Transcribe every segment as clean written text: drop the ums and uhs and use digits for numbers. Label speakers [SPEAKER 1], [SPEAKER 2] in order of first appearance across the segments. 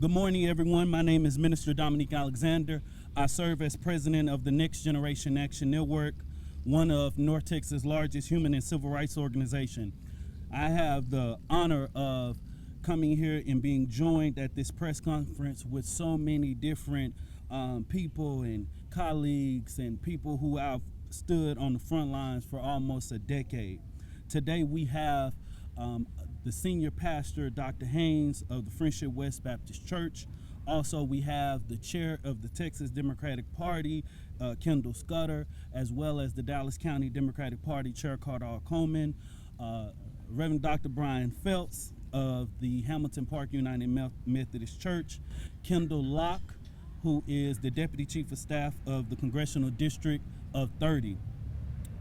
[SPEAKER 1] Good morning, everyone. My name is Minister Dominique Alexander. I serve as president of the Next Generation Action Network, one of North Texas' largest human and civil rights organization. I have the honor of coming here and being joined at this press conference with so many different people and colleagues and people who have stood on the front lines for almost a decade. Today we have the senior pastor, Dr. Haynes of the Friendship West Baptist Church. Also, we have the chair of the Texas Democratic Party, Kendall Scudder, as well as the Dallas County Democratic Party Chair Carter Coleman, Reverend Dr. Brian Phelps of the Hamilton Park United Methodist Church, Kendall Locke, who is the Deputy Chief of Staff of the Congressional District of 30,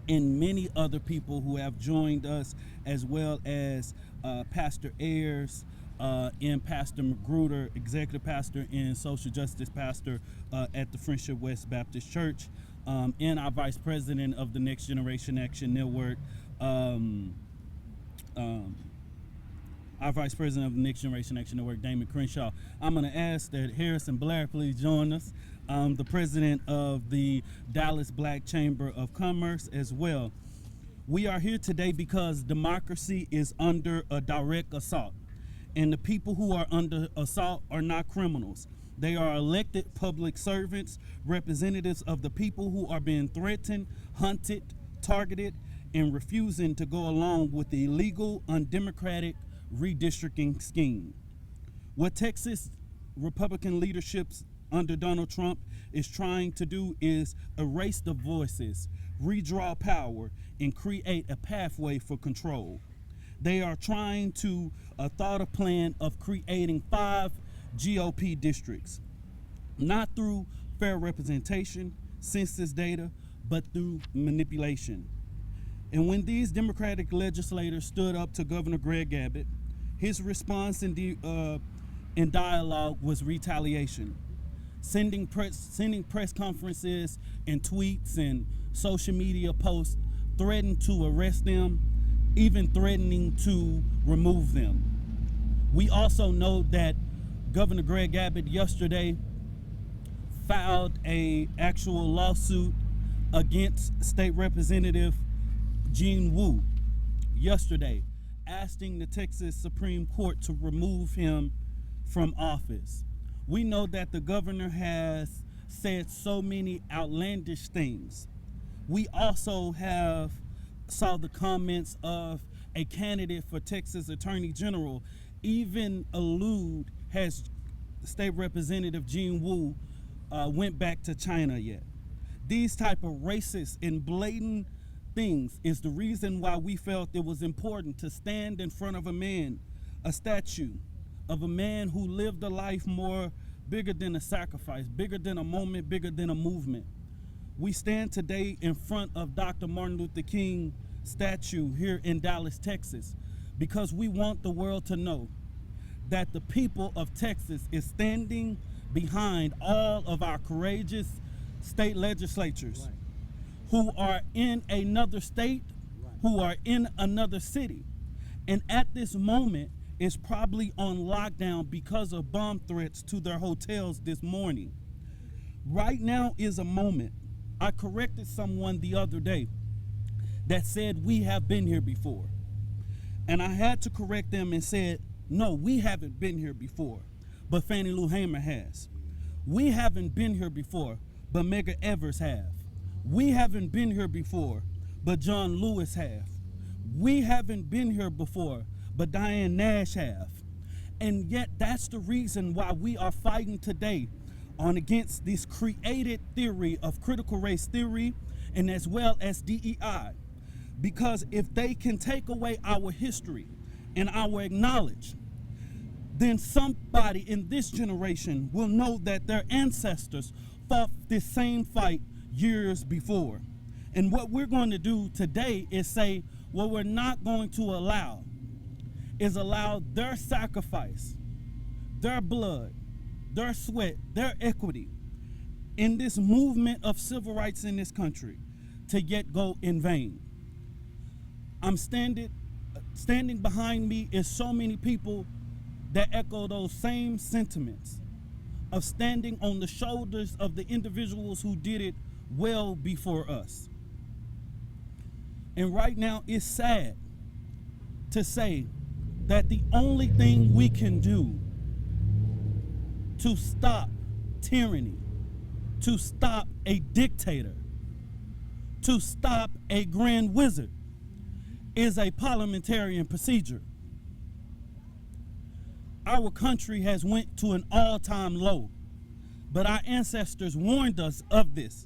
[SPEAKER 1] and many other people who have joined us, as well as Pastor Ayers and Pastor Magruder, Executive Pastor and Social Justice Pastor at the Friendship West Baptist Church, and our Vice President of the Next Generation Action Network, our Vice President of the Next Generation Action Network, Damon Crenshaw. I'm going to ask that Harrison Blair please join us, the President of the Dallas Black Chamber of Commerce as well. We are here today because democracy is under a direct assault, and the people who are under assault are not criminals. They are elected public servants, representatives of the people who are being threatened, hunted, targeted, and refusing to go along with the illegal, undemocratic redistricting scheme. What Texas Republican leaderships under Donald Trump is trying to do is erase the voices, redraw power, and create a pathway for control. They are trying to thought a plan of creating 5 GOP districts, not through fair representation, census data, but through manipulation. And when these Democratic legislators stood up to Governor Greg Abbott, his response in dialogue was retaliation, sending press conferences and tweets and social media posts threatening to arrest them, even threatening to remove them. We also know that Governor Greg Abbott yesterday filed an actual lawsuit against State Representative Jean Wu yesterday, asking the Texas Supreme Court to remove him from office. We know that the governor has said so many outlandish things. We also saw the comments of a candidate for Texas Attorney General even allude has State Representative Jean Wu went back to China yet. These type of racist and blatant things is the reason why we felt it was important to stand in front of a statue of a man who lived a life more bigger than a sacrifice, bigger than a moment, bigger than a movement. We stand today in front of Dr. Martin Luther King statue here in Dallas, Texas, because we want the world to know that the people of Texas is standing behind all of our courageous state legislatures who are in another state, who are in another city, and at this moment is probably on lockdown because of bomb threats to their hotels this morning. Right now is a moment. I corrected someone the other day that said we have been here before. And I had to correct them and said, no, we haven't been here before, but Fannie Lou Hamer has. We haven't been here before, but Medgar Evers have. We haven't been here before, but John Lewis have. We haven't been here before, but Diane Nash have. And yet that's the reason why we are fighting today on against this created theory of critical race theory and as well as DEI. Because if they can take away our history and our knowledge, then somebody in this generation will know that their ancestors fought this same fight years before. And what we're going to do today is say what we're not going to allow is allow their sacrifice, their blood, their sweat, their equity in this movement of civil rights in this country to yet go in vain. I'm standing behind me is so many people that echo those same sentiments of standing on the shoulders of the individuals who did it well before us. And right now, it's sad to say that the only thing we can do to stop tyranny, to stop a dictator, to stop a grand wizard is a parliamentarian procedure. Our country has went to an all-time low, but our ancestors warned us of this.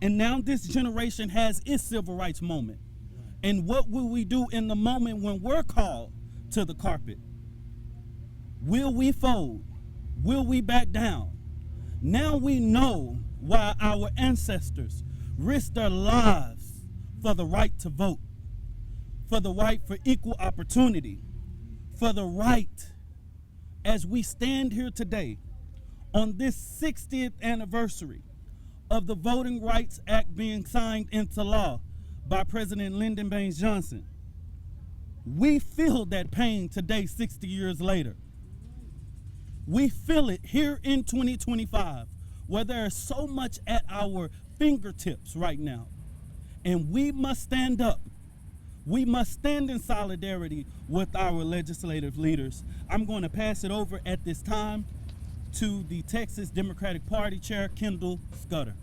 [SPEAKER 1] And now this generation has its civil rights moment. And what will we do in the moment when we're called to the carpet? Will we fold? Will we back down? Now we know why our ancestors risked their lives for the right to vote, for the right for equal opportunity, for the right, as we stand here today on this 60th anniversary of the Voting Rights Act being signed into law by President Lyndon Baines Johnson. We feel that pain today, 60 years later. We feel it here in 2025, where there is so much at our fingertips right now. And we must stand up. We must stand in solidarity with our legislative leaders. I'm going to pass it over at this time to the Texas Democratic Party Chair, Kendall Scudder.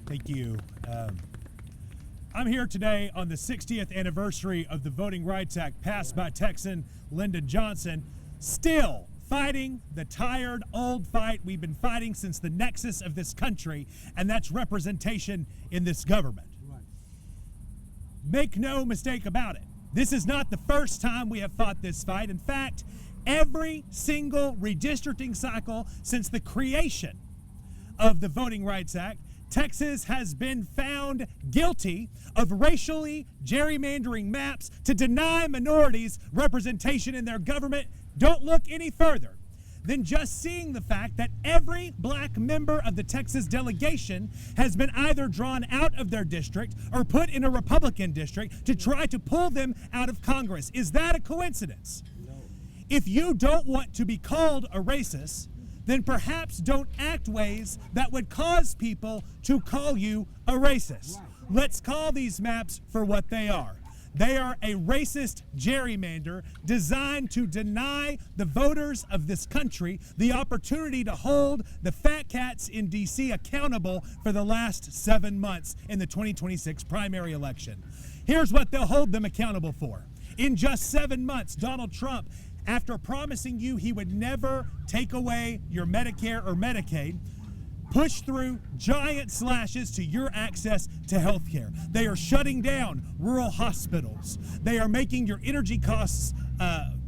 [SPEAKER 2] Thank you. I'm here today on the 60th anniversary of the Voting Rights Act passed by Texan Lyndon Johnson, still fighting the tired old fight we've been fighting since the nexus of this country, and that's representation in this government. Right. Make no mistake about it. This is not the first time we have fought this fight. In fact, every single redistricting cycle since the creation of the Voting Rights Act, Texas has been found guilty of racially gerrymandering maps to deny minorities representation in their government. Don't look any further than just seeing the fact that every black member of the Texas delegation has been either drawn out of their district or put in a Republican district to try to pull them out of Congress. Is that a coincidence? No. If you don't want to be called a racist, then perhaps don't act ways that would cause people to call you a racist. Right. Let's call these maps for what they are. They are a racist gerrymander designed to deny the voters of this country the opportunity to hold the fat cats in D.C. accountable for the last 7 months in the 2026 primary election. Here's what they'll hold them accountable for. In just 7 months, Donald Trump, after promising you he would never take away your Medicare or Medicaid, pushed through giant slashes to your access to health care. They are shutting down rural hospitals. They are making your energy costs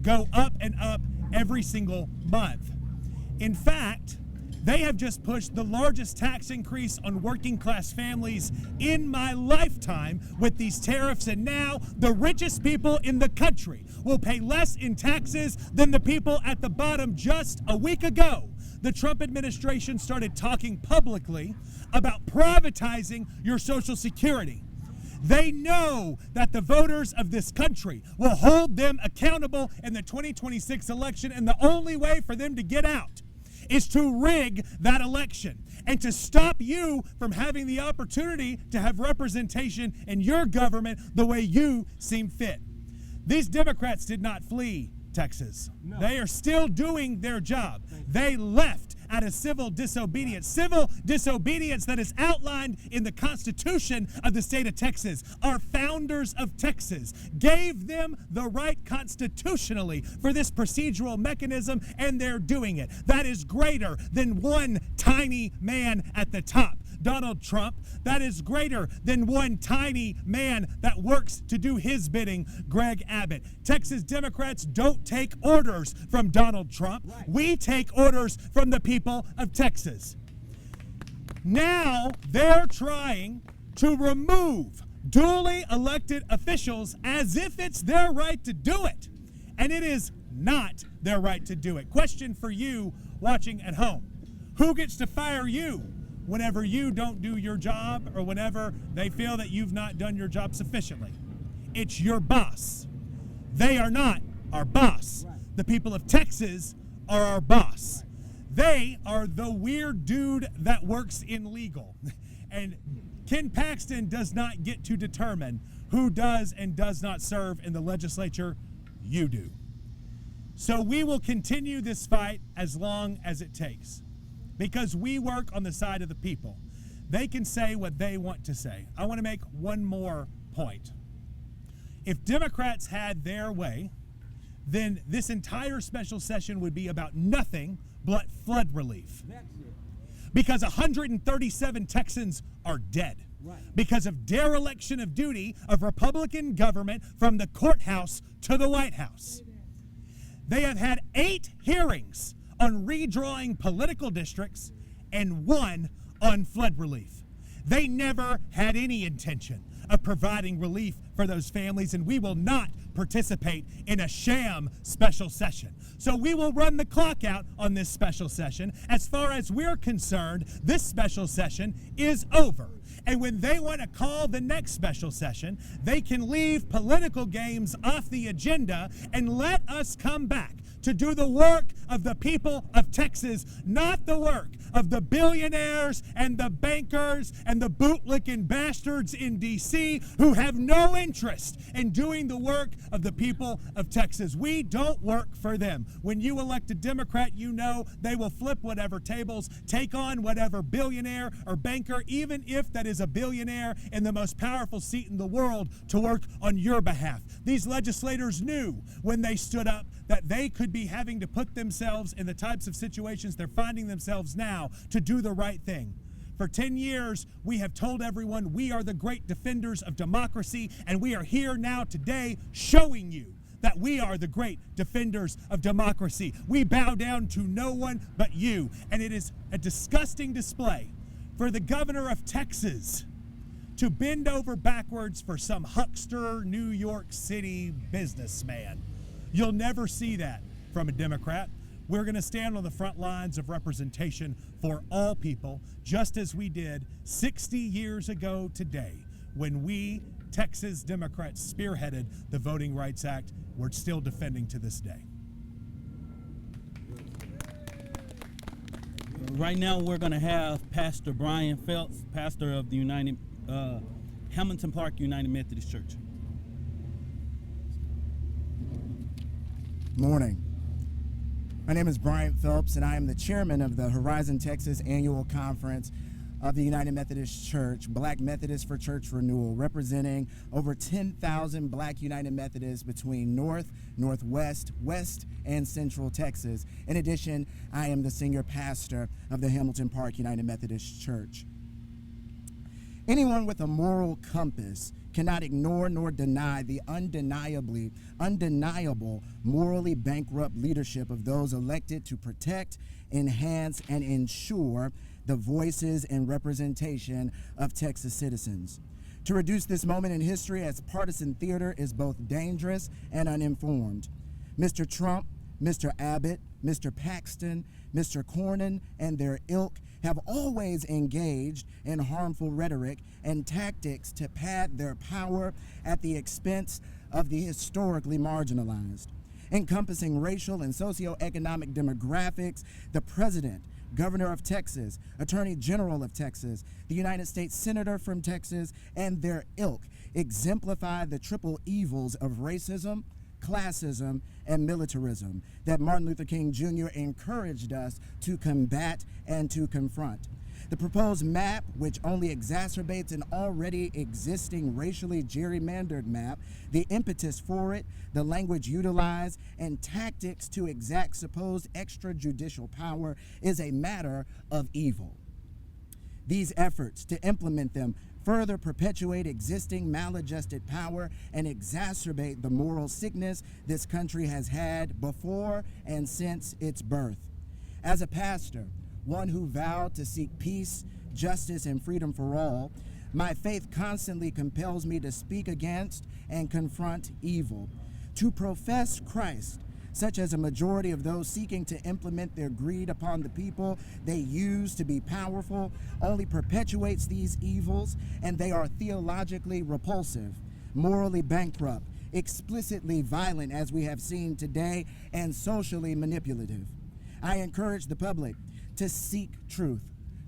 [SPEAKER 2] go up and up every single month. In fact, they have just pushed the largest tax increase on working class families in my lifetime with these tariffs, and now the richest people in the country will pay less in taxes than the people at the bottom. Just a week ago, the Trump administration started talking publicly about privatizing your Social Security. They know that the voters of this country will hold them accountable in the 2026 election, and the only way for them to get out is to rig that election and to stop you from having the opportunity to have representation in your government the way you seem fit. These Democrats did not flee Texas. No. They are still doing their job. They left out of civil disobedience that is outlined in the Constitution of the state of Texas. Our founders of Texas gave them the right constitutionally for this procedural mechanism, and they're doing it. That is greater than one tiny man at the top, Donald Trump. That is greater than one tiny man that works to do his bidding, Greg Abbott. Texas Democrats don't take orders from Donald Trump. Right. We take orders from the people of Texas. Now they're trying to remove duly elected officials as if it's their right to do it. And it is not their right to do it. Question for you watching at home. Who gets to fire you whenever you don't do your job or whenever they feel that you've not done your job sufficiently? It's your boss. They are not our boss. The people of Texas are our boss. They are the weird dude that works in legal. And Ken Paxton does not get to determine who does and does not serve in the legislature. You do. So we will continue this fight as long as it takes, because we work on the side of the people. They can say what they want to say. I want to make one more point. If Democrats had their way, then this entire special session would be about nothing but flood relief. Because 137 Texans are dead. Because of dereliction of duty of Republican government from the courthouse to the White House. They have had 8 hearings on redrawing political districts and 1 on flood relief. They never had any intention of providing relief for those families, and we will not participate in a sham special session. So we will run the clock out on this special session. As far as we're concerned, this special session is over. And when they want to call the next special session, they can leave political games off the agenda and let us come back to do the work of the people of Texas, not the work of the billionaires and the bankers and the bootlicking bastards in D.C. who have no interest in doing the work of the people of Texas. We don't work for them. When you elect a Democrat, you know they will flip whatever tables, take on whatever billionaire or banker, even if that is a billionaire in the most powerful seat in the world, to work on your behalf. These legislators knew when they stood up that they could be having to put themselves in the types of situations they're finding themselves now to do the right thing. For 10 years, we have told everyone we are the great defenders of democracy, and we are here now today showing you that we are the great defenders of democracy. We bow down to no one but you, and it is a disgusting display for the governor of Texas to bend over backwards for some huckster New York City businessman. You'll never see that from a Democrat. We're going to stand on the front lines of representation for all people, just as we did 60 years ago today when we, Texas Democrats, spearheaded the Voting Rights Act. We're still defending to this day.
[SPEAKER 1] Right now we're going to have Pastor Brian Phelps, pastor of the Hamilton Park United Methodist Church.
[SPEAKER 3] Morning. My name is Brian Phelps, and I am the chairman of the Horizon Texas Annual Conference of the United Methodist Church, Black Methodists for Church Renewal, representing over 10,000 Black United Methodists between North, Northwest, West, and Central Texas. In addition, I am the senior pastor of the Hamilton Park United Methodist Church. Anyone with a moral compass cannot ignore nor deny the undeniable, morally bankrupt leadership of those elected to protect, enhance, and ensure the voices and representation of Texas citizens. To reduce this moment in history as partisan theater is both dangerous and uninformed. Mr. Trump, Mr. Abbott, Mr. Paxton, Mr. Cornyn, and their ilk have always engaged in harmful rhetoric and tactics to pad their power at the expense of the historically marginalized. Encompassing racial and socioeconomic demographics, the president, governor of Texas, attorney general of Texas, the United States senator from Texas, and their ilk exemplify the triple evils of racism, classism, and militarism that Martin Luther King Jr. encouraged us to combat and to confront. The proposed map, which only exacerbates an already existing racially gerrymandered map, the impetus for it, the language utilized, and tactics to exact supposed extrajudicial power is a matter of evil. These efforts to implement them further perpetuate existing maladjusted power and exacerbate the moral sickness this country has had before and since its birth. As a pastor, one who vowed to seek peace, justice, and freedom for all, my faith constantly compels me to speak against and confront evil. To profess Christ, such as a majority of those seeking to implement their greed upon the people they use to be powerful, only perpetuates these evils, and they are theologically repulsive. morally bankrupt, explicitly violent, as we have seen today, and socially manipulative. I encourage the public to seek truth,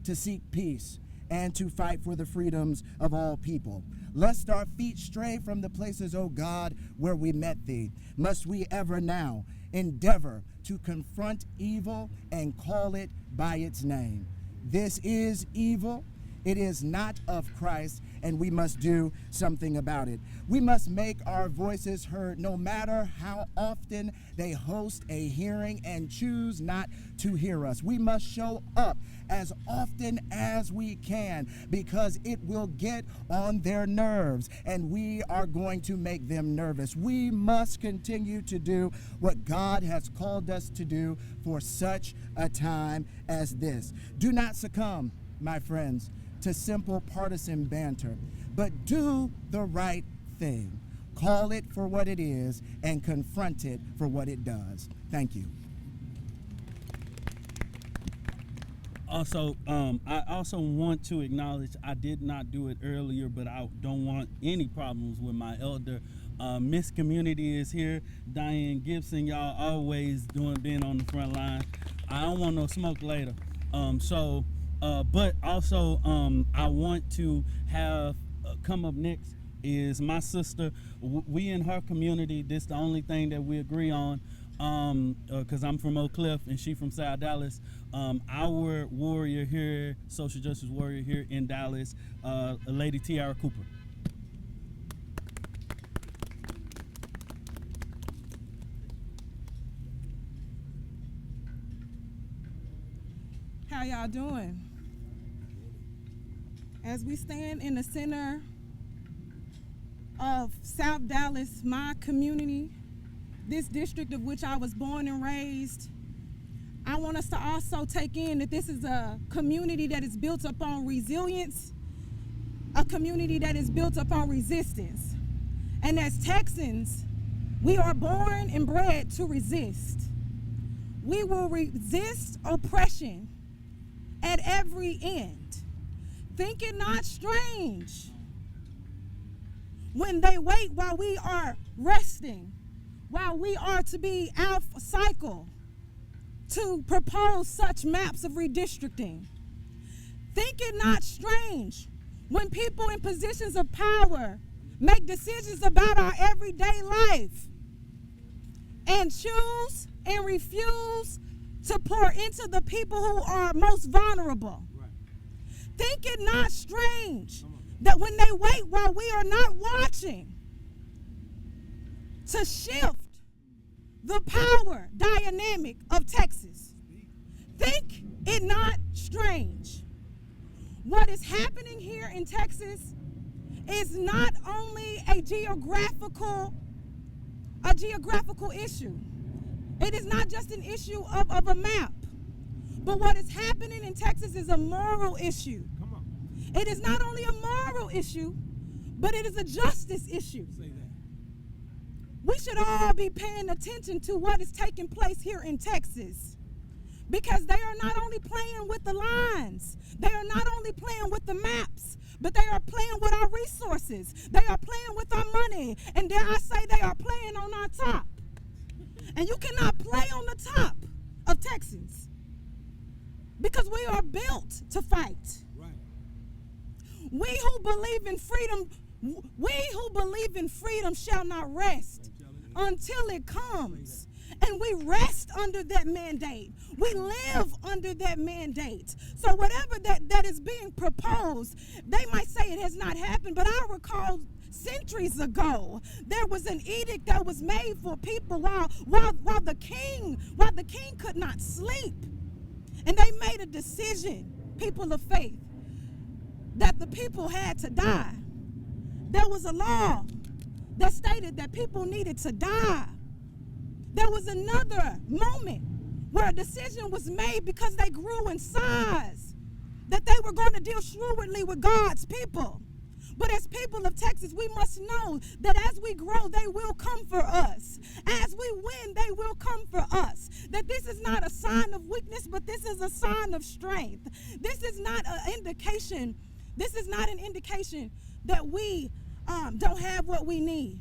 [SPEAKER 3] to seek peace, and to fight for the freedoms of all people. Lest our feet stray from the places, O God, where we met thee, must we ever now endeavor to confront evil and call it by its name. This is evil. It is not of Christ, and we must do something about it. We must make our voices heard no matter how often they host a hearing and choose not to hear us. We must show up as often as we can because it will get on their nerves, and we are going to make them nervous. We must continue to do what God has called us to do for such a time as this. Do not succumb, my friends, to simple partisan banter, but do the right thing. Call it for what it is and confront it for what it does. Thank you.
[SPEAKER 1] Also, I also want to acknowledge I did not do it earlier, but I don't want any problems with my elder. Miss Community is here. Diane Gibson, y'all always being on the front line. I don't want no smoke later. But also, I want to have come up next is my sister. We in her community, this the only thing that we agree on, because I'm from Oak Cliff and she from South Dallas. Our warrior here, social justice warrior here in Dallas, Lady Tiara Cooper.
[SPEAKER 4] How y'all doing? As we stand in the center of South Dallas, my community, this district of which I was born and raised, I want us to also take in that this is a community that is built upon resilience, a community that is built upon resistance. And as Texans, we are born and bred to resist. We will resist oppression at every end. Think it not strange when they wait while we are resting, while we are to be out of cycle, to propose such maps of redistricting. Think it not strange when people in positions of power make decisions about our everyday life and choose and refuse to pour into the people who are most vulnerable. Think it not strange that when they wait while we are not watching to shift the power dynamic of Texas. Think it not strange. What is happening here in Texas is not only a geographical issue. It is not just an issue of a map. But what is happening in Texas is a moral issue. It is not only a moral issue, but it is a justice issue. We should all be paying attention to what is taking place here in Texas, because they are not only playing with the lines, they are not only playing with the maps, but they are playing with our resources. They are playing with our money, and dare I say they are playing on our top. And you cannot play on the top of Texans, because we are built to fight. Right. We who believe in freedom shall not rest until it comes. And we rest under that mandate. We live under that mandate. So whatever that is being proposed, they might say it has not happened, but I recall centuries ago, there was an edict that was made for people while the king could not sleep. And they made a decision, people of faith, that the people had to die. There was a law that stated that people needed to die. There was another moment where a decision was made because they grew in size, that they were going to deal shrewdly with God's people. But as people of Texas, we must know that as we grow, they will come for us. As we win, they will come for us. That this is not a sign of weakness, but this is a sign of strength. This is not an indication. This is not an indication that we don't have what we need,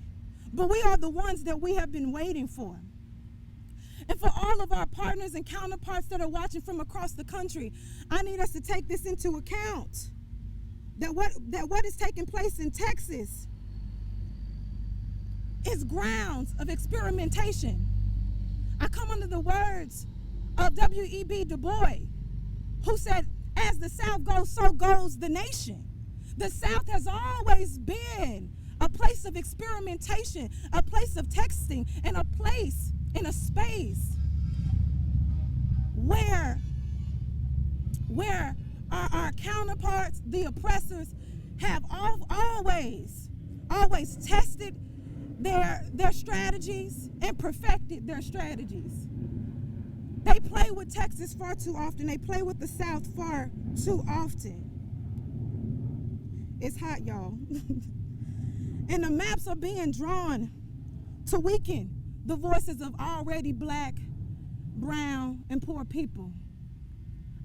[SPEAKER 4] but we are the ones that we have been waiting for. And for all of our partners and counterparts that are watching from across the country, I need us to take this into account, that what is taking place in Texas is grounds of experimentation. I come under the words of W.E.B. Du Bois, who said, as the South goes, so goes the nation. The South has always been a place of experimentation, a place of texting, and a place in a space where our counterparts, the oppressors, have always tested their strategies and perfected their strategies. They play with Texas far too often. They play with the South far too often. It's hot, y'all. And the maps are being drawn to weaken the voices of already black, brown, and poor people.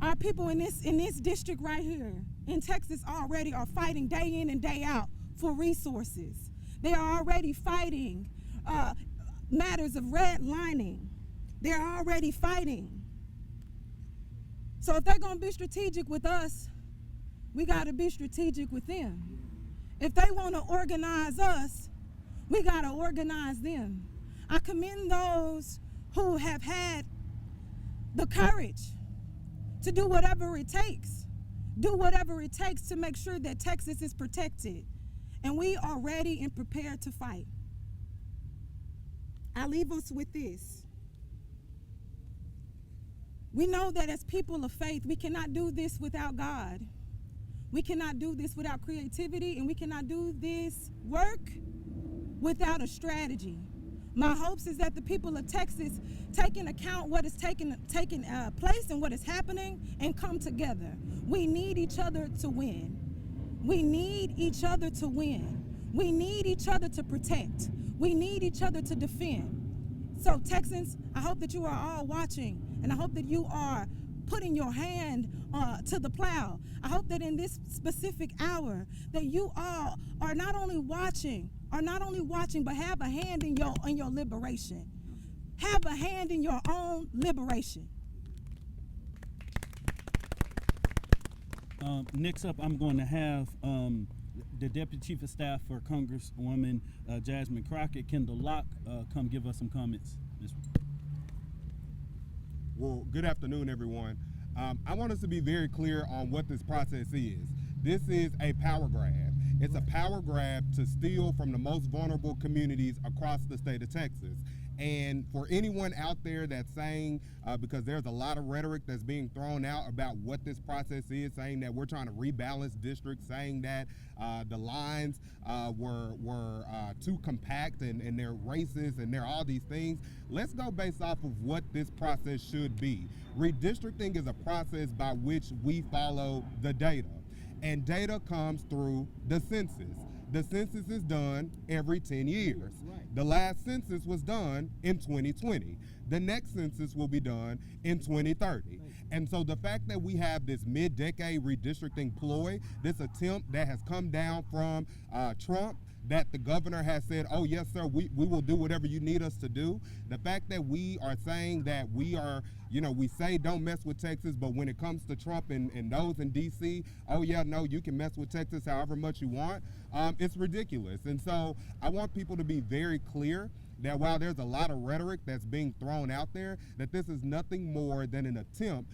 [SPEAKER 4] Our people in this district right here in Texas already are fighting day in and day out for resources. They are already fighting matters of redlining. They're already fighting. So if they're going to be strategic with us, we got to be strategic with them. If they want to organize us, we got to organize them. I commend those who have had the courage to do whatever it takes. Do whatever it takes to make sure that Texas is protected. And we are ready and prepared to fight. I leave us with this. We know that as people of faith, we cannot do this without God. We cannot do this without creativity, and we cannot do this work without a strategy. My hopes is that the people of Texas take into account what is taking place and what is happening and come together. We need each other to win. We need each other to win. We need each other to protect. We need each other to defend. So Texans, I hope that you are all watching, and I hope that you are putting your hand to the plow. I hope that in this specific hour that you all are not only watching, but have a hand in your liberation. Have a hand in your own liberation.
[SPEAKER 1] Next up, I'm going to have the Deputy Chief of Staff for Congresswoman Jasmine Crockett, Kendall Locke, come give us some comments.
[SPEAKER 5] Well, good afternoon, everyone. I want us to be very clear on what this process is. This is a power grab. It's a power grab to steal from the most vulnerable communities across the state of Texas. And for anyone out there that's saying, because there's a lot of rhetoric that's being thrown out about what this process is, saying that we're trying to rebalance districts, saying that the lines were too compact and they're racist and they're all these things, let's go based off of what this process should be. Redistricting is a process by which we follow the data. And data comes through the census. The census is done every 10 years. The last census was done in 2020. The next census will be done in 2030. And so the fact that we have this mid-decade redistricting ploy, this attempt that has come down from Trump, that the governor has said, oh, yes, sir, we will do whatever you need us to do. The fact that we are saying that we are, we say don't mess with Texas, but when it comes to Trump and those in D.C., oh, yeah, no, you can mess with Texas however much you want, it's ridiculous. And so I want people to be very clear that while there's a lot of rhetoric that's being thrown out there, that this is nothing more than an attempt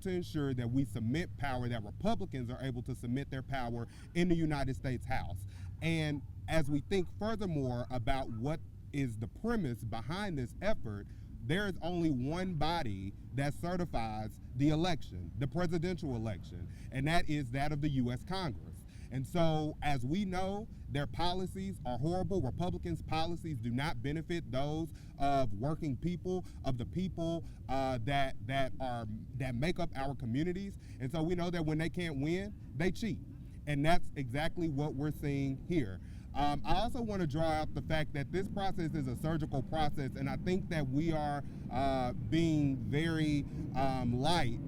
[SPEAKER 5] to ensure that we submit power, that Republicans are able to submit their power in the United States House. And as we think furthermore about what is the premise behind this effort, there is only one body that certifies the election, the presidential election, and that is that of the U.S. Congress. And so, as we know, their policies are horrible. Republicans' policies do not benefit those of working people, of the people that make up our communities. And so we know that when they can't win, they cheat. And that's exactly what we're seeing here. I also want to draw out the fact that this process is a surgical process, and I think that we are being very light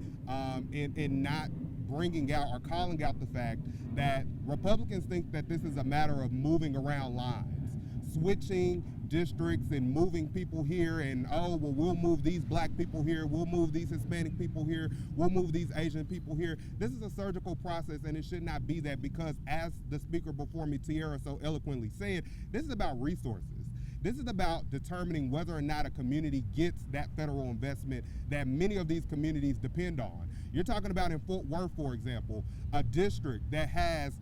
[SPEAKER 5] in not bringing out or calling out the fact that Republicans think that this is a matter of moving around lines, switching districts and moving people here, and oh, well, we'll move these black people here, we'll move these Hispanic people here, we'll move these Asian people here. This is a surgical process, and it should not be that, because as the speaker before me, Tiara, so eloquently said, this is about resources. This is about determining whether or not a community gets that federal investment that many of these communities depend on. You're talking about in Fort Worth, for example, a district that has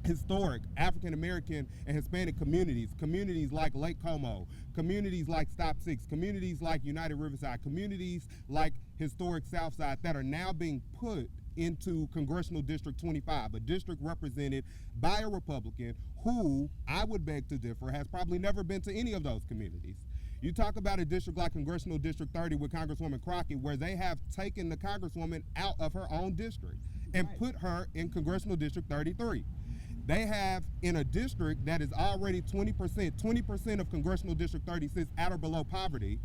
[SPEAKER 5] historic African American and Hispanic communities like Lake Como, communities like Stop 6, communities like United Riverside, communities like historic Southside that are now being put into Congressional District 25, a district represented by a Republican who, I would beg to differ, has probably never been to any of those communities. You talk about a district like Congressional District 30 with Congresswoman Crockett, where they have taken the Congresswoman out of her own district and put her in Congressional District 33. They have, in a district that is already 20% of Congressional District 30 sits at or below poverty,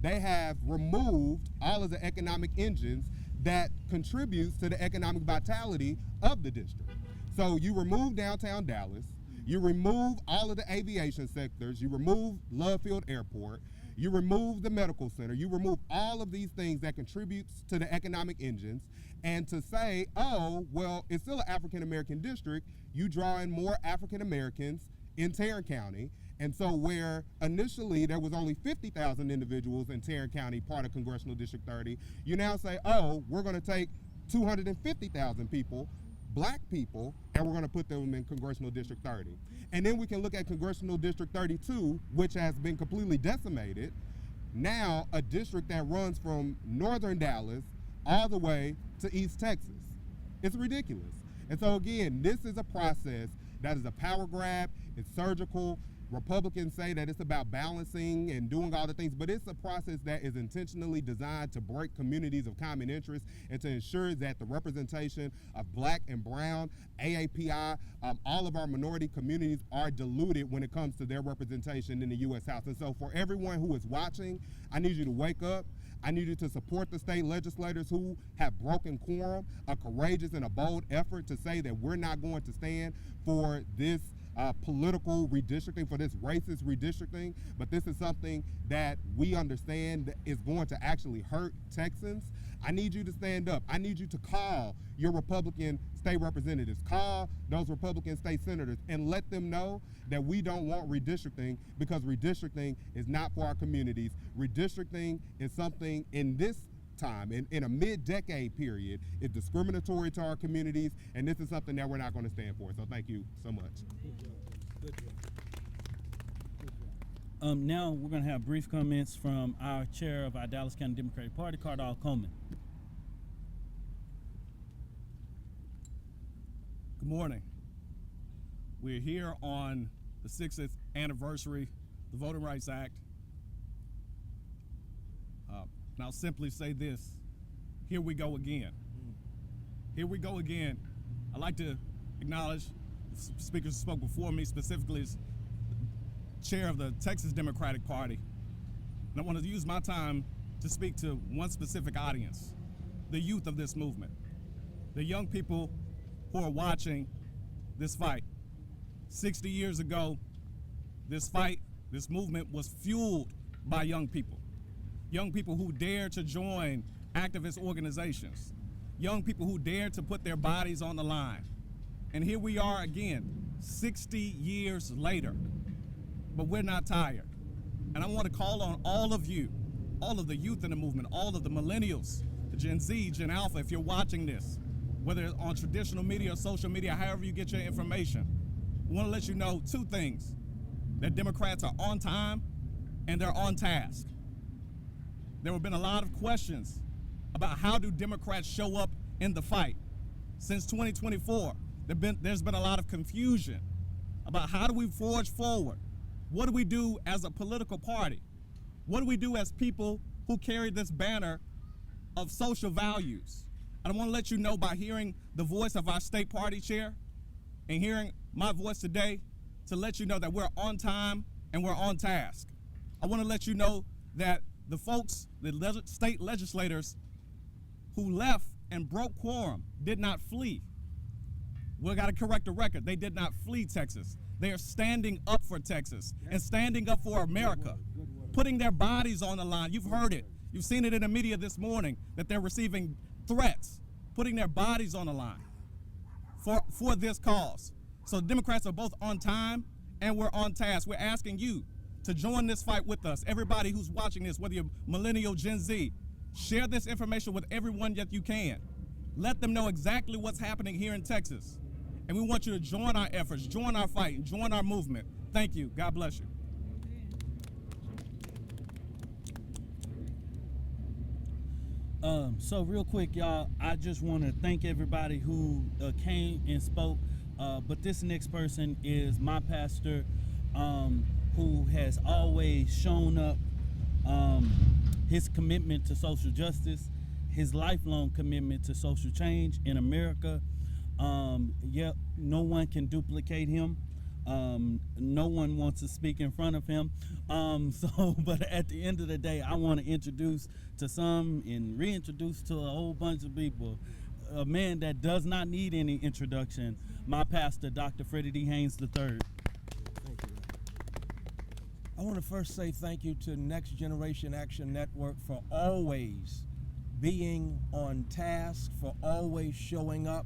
[SPEAKER 5] they have removed all of the economic engines that contributes to the economic vitality of the district. So you remove downtown Dallas, you remove all of the aviation sectors, you remove Love Field Airport, you remove the medical center, you remove all of these things that contributes to the economic engines, and to say, oh, well, it's still an African American district, you draw in more African Americans in Tarrant County. And so where initially there was only 50,000 individuals in Tarrant County, part of Congressional District 30, you now say, oh, we're going to take 250,000 people, black people, and we're going to put them in Congressional District 30. And then we can look at Congressional District 32, which has been completely decimated. Now a district that runs from northern Dallas all the way to East Texas. It's ridiculous. And so again, this is a process that is a power grab, it's surgical. Republicans say that it's about balancing and doing all the things, but it's a process that is intentionally designed to break communities of common interest and to ensure that the representation of black and brown, AAPI, all of our minority communities are diluted when it comes to their representation in the U.S. House. And so for everyone who is watching, I need you to wake up. I need you to support the state legislators who have broken quorum, a courageous and a bold effort to say that we're not going to stand for this political redistricting, for this racist redistricting, but this is something that we understand is going to actually hurt Texans. I need you to stand up. I need you to call your Republican state representatives, call those Republican state senators, and let them know that we don't want redistricting, because redistricting is not for our communities. Redistricting is something in this time, in a mid-decade period, is discriminatory to our communities, and this is something that we're not going to stand for. So thank you so much.
[SPEAKER 1] Good job. Now we're going to have brief comments from our chair of our Dallas County Democratic Party, Cardall Coleman.
[SPEAKER 6] Good morning. We're here on the 60th anniversary of the Voting Rights Act. And I'll simply say this: here we go again. Here we go again. I'd like to acknowledge the speakers who spoke before me, specifically as chair of the Texas Democratic Party. And I want to use my time to speak to one specific audience, the youth of this movement, the young people who are watching this fight. 60 years ago, this fight, this movement was fueled by young people who dared to join activist organizations, young people who dared to put their bodies on the line. And here we are again, 60 years later, but we're not tired. And I want to call on all of you, all of the youth in the movement, all of the millennials, the Gen Z, Gen Alpha, if you're watching this, whether it's on traditional media or social media, however you get your information, I want to let you know two things: that Democrats are on time and they're on task. There have been a lot of questions about how do Democrats show up in the fight. Since 2024, there's been a lot of confusion about how do we forge forward. What do we do as a political party? What do we do as people who carry this banner of social values? And I want to let you know, by hearing the voice of our state party chair and hearing my voice today, to let you know that we're on time and we're on task. I want to let you know that the folks, the state legislators who left and broke quorum did not flee. We got to correct the record. They did not flee Texas. They are standing up for Texas and standing up for America, putting their bodies on the line. You've heard it. You've seen it in the media this morning that they're receiving threats, putting their bodies on the line for this cause. So Democrats are both on time and we're on task. We're asking you to join this fight with us. Everybody who's watching this, whether you're millennial, Gen Z, share this information with everyone that you can. Let them know exactly what's happening here in Texas. And we want you to join our efforts, join our fight, and join our movement. Thank you. God bless you.
[SPEAKER 1] So real quick, y'all, I just want to thank everybody who came and spoke. But this next person is my pastor, who has always shown up his commitment to social justice, his lifelong commitment to social change in America. Yep, no one can duplicate him. No one wants to speak in front of him. But at the end of the day, I want to introduce to some and reintroduce to a whole bunch of people a man that does not need any introduction, my pastor, Dr. Frederick D. Haynes III.
[SPEAKER 7] I want to first say thank you to Next Generation Action Network for always being on task, for always showing up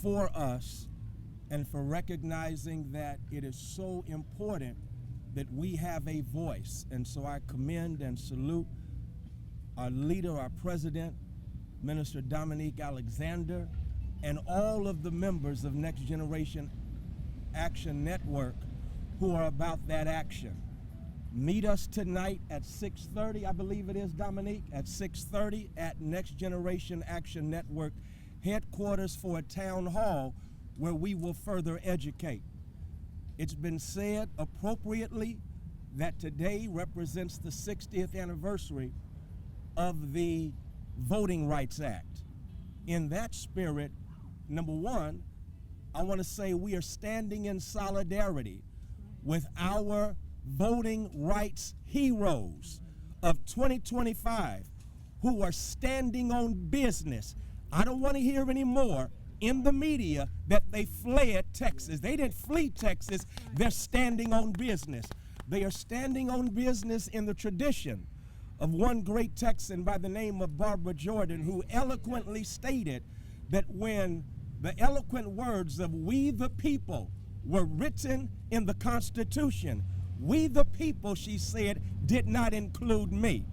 [SPEAKER 7] for us, and for recognizing that it is so important that we have a voice. And so I commend and salute our leader, our president, Minister Dominique Alexander, and all of the members of Next Generation Action Network who are about that action. Meet us tonight at 6:30, I believe it is, Dominique, at 6:30 at Next Generation Action Network headquarters for a town hall where we will further educate. It's been said appropriately that today represents the 60th anniversary of the Voting Rights Act. In that spirit, number one, I want to say we are standing in solidarity with our voting rights heroes of 2025 who are standing on business. I don't want to hear any more in the media that they fled Texas. They didn't flee Texas. They're standing on business. They are standing on business in the tradition of one great Texan by the name of Barbara Jordan, who eloquently stated that when the eloquent words of "we the people" were written in the Constitution, we the people, she said, did not include me.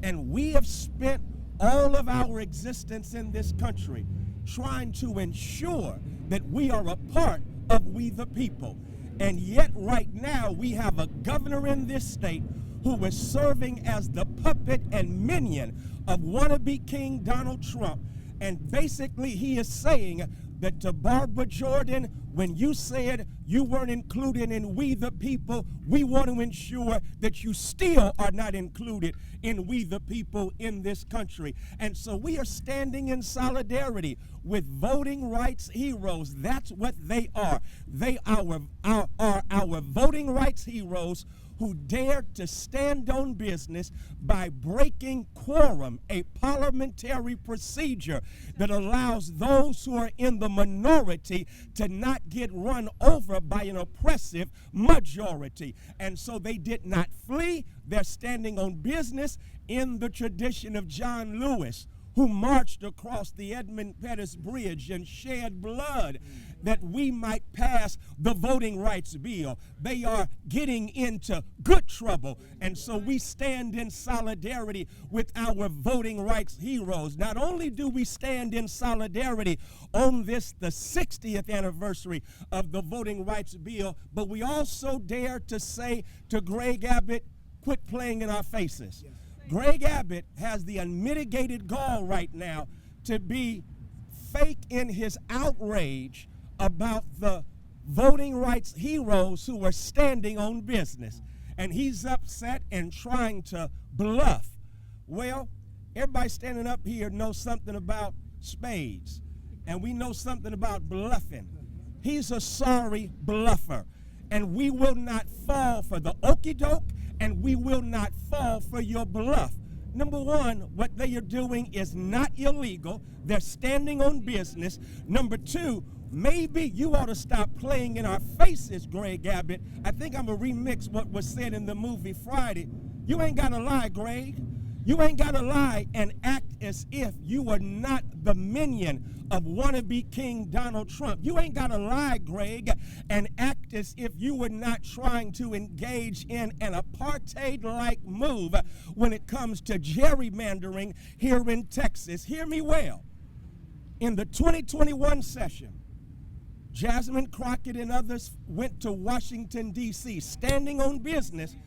[SPEAKER 7] And we have spent all of our existence in this country trying to ensure that we are a part of we the people. And yet right now we have a governor in this state who is serving as the puppet and minion of wannabe King Donald Trump. And basically he is saying that to Barbara Jordan, when you said you weren't included in we the people, we want to ensure that you still are not included in we the people in this country. And so we are standing in solidarity with voting rights heroes. That's what they are. They are our voting rights heroes who dared to stand on business by breaking quorum, a parliamentary procedure that allows those who are in the minority to not get run over by an oppressive majority. And so they did not flee. They're standing on business in the tradition of John Lewis, who marched across the Edmund Pettus Bridge and shed blood that we might pass the voting rights bill. They are getting into good trouble, and so we stand in solidarity with our voting rights heroes. Not only do we stand in solidarity on this, the 60th anniversary of the voting rights bill, but we also dare to say to Greg Abbott, quit playing in our faces. Greg Abbott has the unmitigated gall right now to be fake in his outrage about the voting rights heroes who are standing on business. And he's upset and trying to bluff. Well, everybody standing up here knows something about spades, and we know something about bluffing. He's a sorry bluffer, and we will not fall for the okey-doke, and we will not fall for your bluff. Number one, what they are doing is not illegal. They're standing on business. Number two, maybe you ought to stop playing in our faces, Greg Abbott. I think I'm going to remix what was said in the movie Friday. You ain't got to lie, Greg. You ain't got to lie and act as if you were not the minion of wannabe King Donald Trump. You ain't got to lie, Greg, and act as if you were not trying to engage in an apartheid-like move when it comes to gerrymandering here in Texas. Hear me well. In the 2021 session, Jasmine Crockett and others went to Washington, D.C., standing on business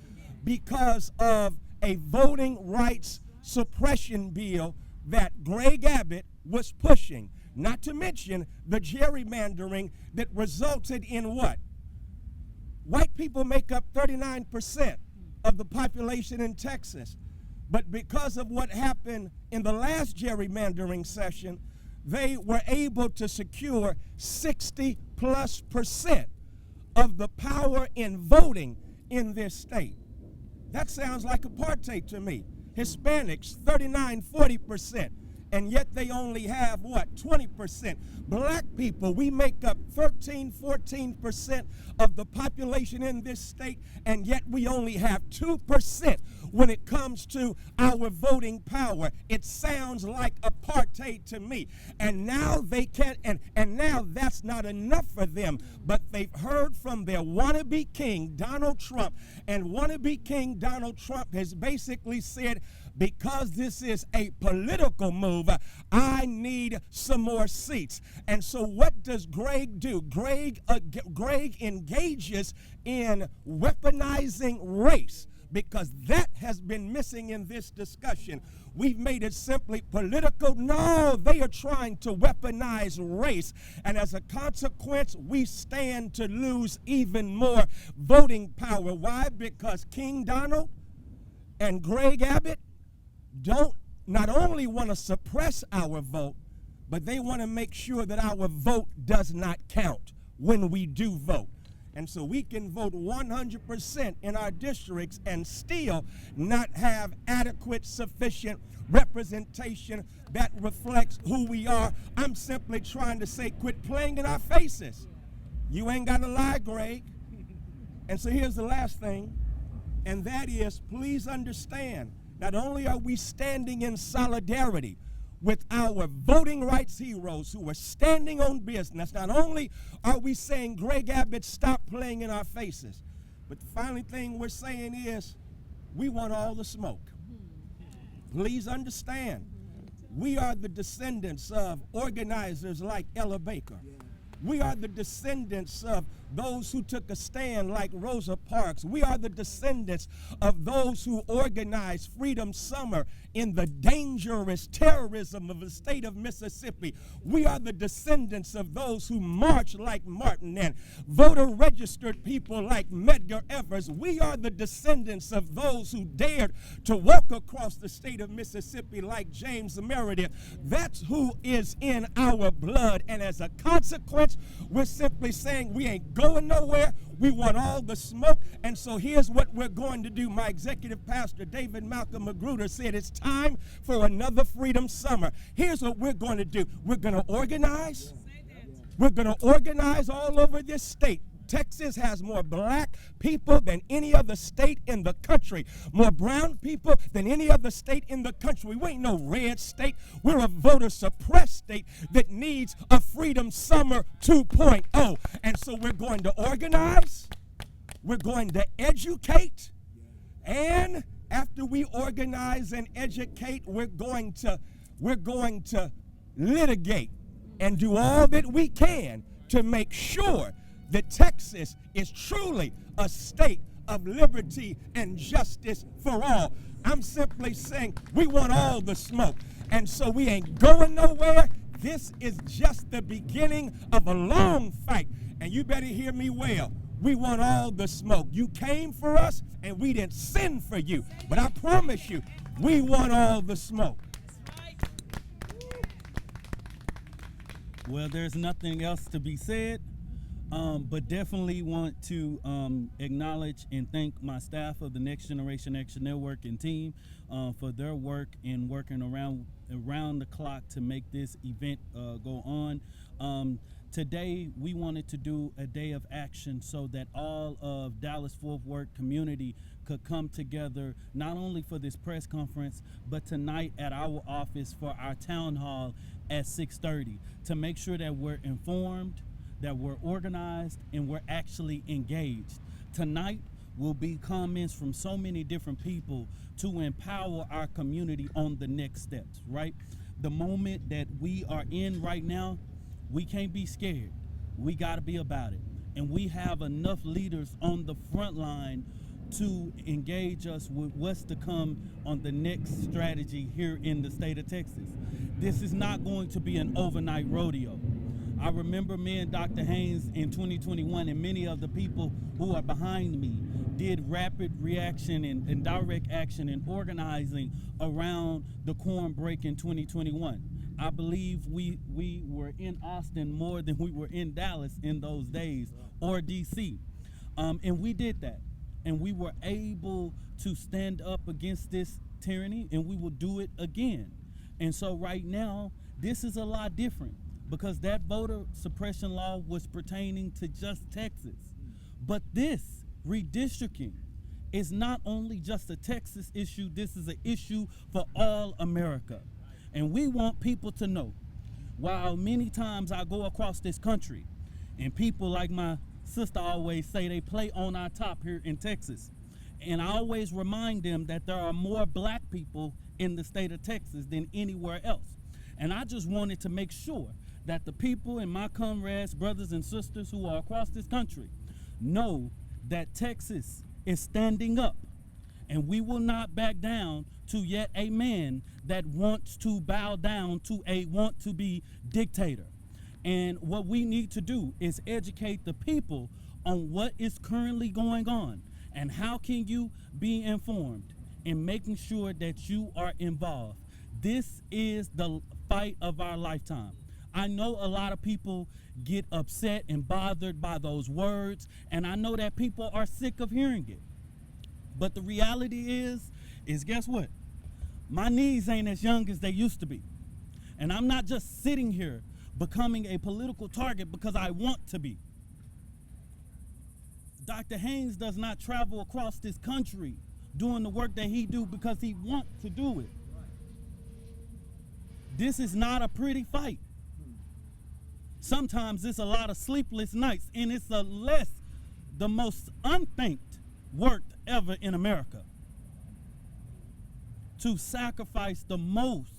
[SPEAKER 7] because of a voting rights suppression bill that Greg Abbott was pushing. Not to mention the gerrymandering that resulted in what? White people make up 39% of the population in Texas. But because of what happened in the last gerrymandering session, they were able to secure 60+% of the power in voting in this state. That sounds like apartheid to me. Hispanics, 39-40%. And yet they only have, what, 20%. Black people, we make up 13-14% of the population in this state, and yet we only have 2% when it comes to our voting power. It sounds like apartheid to me. And now they can't, and now that's not enough for them, but they've heard from their wannabe king, Donald Trump, and wannabe King Donald Trump has basically said, because this is a political move, I need some more seats. And so what does Greg do? Greg engages in weaponizing race, because that has been missing in this discussion. We've made it simply political. No, they are trying to weaponize race. And as a consequence, we stand to lose even more voting power. Why? Because King Donald and Greg Abbott don't not only want to suppress our vote, but they want to make sure that our vote does not count when we do vote. And so we can vote 100% in our districts and still not have adequate, sufficient representation that reflects who we are. I'm simply trying to say, quit playing in our faces. You ain't got to lie, Greg. And so here's the last thing, and that is, please understand, not only are we standing in solidarity with our voting rights heroes who are standing on business, not only are we saying, Greg Abbott, stop playing in our faces, but the final thing we're saying is, we want all the smoke. Please understand, we are the descendants of organizers like Ella Baker. We are the descendants of those who took a stand like Rosa Parks. We are the descendants of those who organized Freedom Summer in the dangerous terrorism of the state of Mississippi. We are the descendants of those who marched like Martin and voter-registered people like Medgar Evers. We are the descendants of those who dared to walk across the state of Mississippi like James Meredith. That's who is in our blood, and as a consequence, we're simply saying we ain't going nowhere. We want all the smoke. And so here's what we're going to do. My executive pastor, David Malcolm Magruder, said it's time for another Freedom Summer. Here's what we're going to do. We're going to organize. We're going to organize all over this state. Texas has more black people than any other state in the country, more brown people than any other state in the country. We ain't no red state. We're a voter-suppressed state that needs a Freedom Summer 2.0. And so we're going to organize, we're going to educate, and after we organize and educate, we're going to litigate and do all that we can to make sure that Texas is truly a state of liberty and justice for all. I'm simply saying we want all the smoke. And so we ain't going nowhere. This is just the beginning of a long fight. And you better hear me well. We want all the smoke. You came for us, and we didn't send for you. But I promise you, we want all the smoke.
[SPEAKER 1] Well, there's nothing else to be said. But definitely want to acknowledge and thank my staff of the Next Generation Action Network and team for their work in working around the clock to make this event go on. Today, we wanted to do a day of action so that all of Dallas-Fort Worth community could come together, not only for this press conference, but tonight at our office for our town hall at 6:30 to make sure that we're informed, that we're organized, and we're actually engaged. Tonight will be comments from so many different people to empower our community on the next steps, right? The moment that we are in right now, we can't be scared. We gotta be about it. And we have enough leaders on the front line to engage us with what's to come on the next strategy here in the state of Texas. This is not going to be an overnight rodeo. I remember me and Dr. Haynes in 2021, and many of the people who are behind me did rapid reaction and direct action and organizing around the quorum break in 2021. I believe we were in Austin more than we were in Dallas in those days, or DC. And we did that. And we were able to stand up against this tyranny, and we will do it again. And so right now, this is a lot different, because that voter suppression law was pertaining to just Texas. But this redistricting is not only just a Texas issue, this is an issue for all America. And we want people to know, while many times I go across this country and people like my sister always say they play on our top here in Texas, and I always remind them that there are more black people in the state of Texas than anywhere else. And I just wanted to make sure that the people and my comrades, brothers and sisters who are across this country know that Texas is standing up, and we will not back down to yet a man that wants to bow down to a want-to-be dictator. And what we need to do is educate the people on what is currently going on and how can you be informed in making sure that you are involved. This is the fight of our lifetime. I know a lot of people get upset and bothered by those words, and I know that people are sick of hearing it. But the reality is guess what? My knees ain't as young as they used to be. And I'm not just sitting here becoming a political target because I want to be. Dr. Haynes does not travel across this country doing the work that he do because he wants to do it. This is not a pretty fight. Sometimes it's a lot of sleepless nights, and it's the most unthanked work ever in America. To sacrifice the most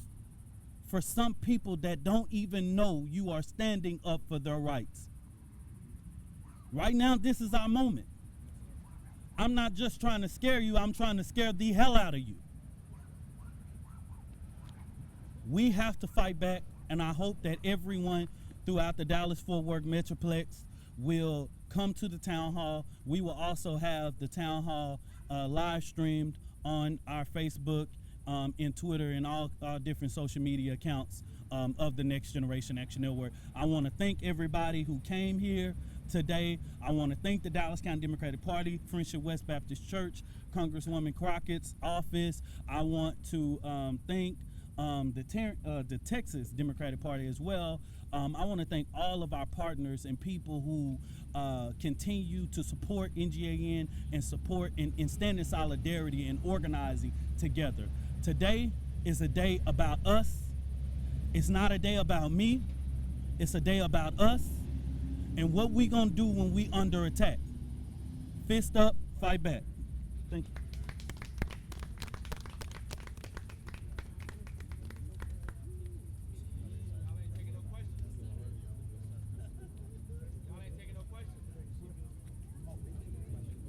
[SPEAKER 1] for some people that don't even know you are standing up for their rights. Right now, this is our moment. I'm not just trying to scare you, I'm trying to scare the hell out of you. We have to fight back, and I hope that everyone throughout the Dallas-Fort Worth Metroplex will come to the town hall. We will also have the town hall live streamed on our Facebook, and Twitter, and all different social media accounts of the Next Generation Action Network. I want to thank everybody who came here today. I want to thank the Dallas County Democratic Party, Friendship West Baptist Church, Congresswoman Crockett's office. I want to thank the Texas Democratic Party as well. I want to thank all of our partners and people who continue to support NGAN and support and stand in solidarity and organizing together. Today is a day about us. It's not a day about me. It's a day about us and what we gonna do when we under attack. Fist up, fight back. Thank you.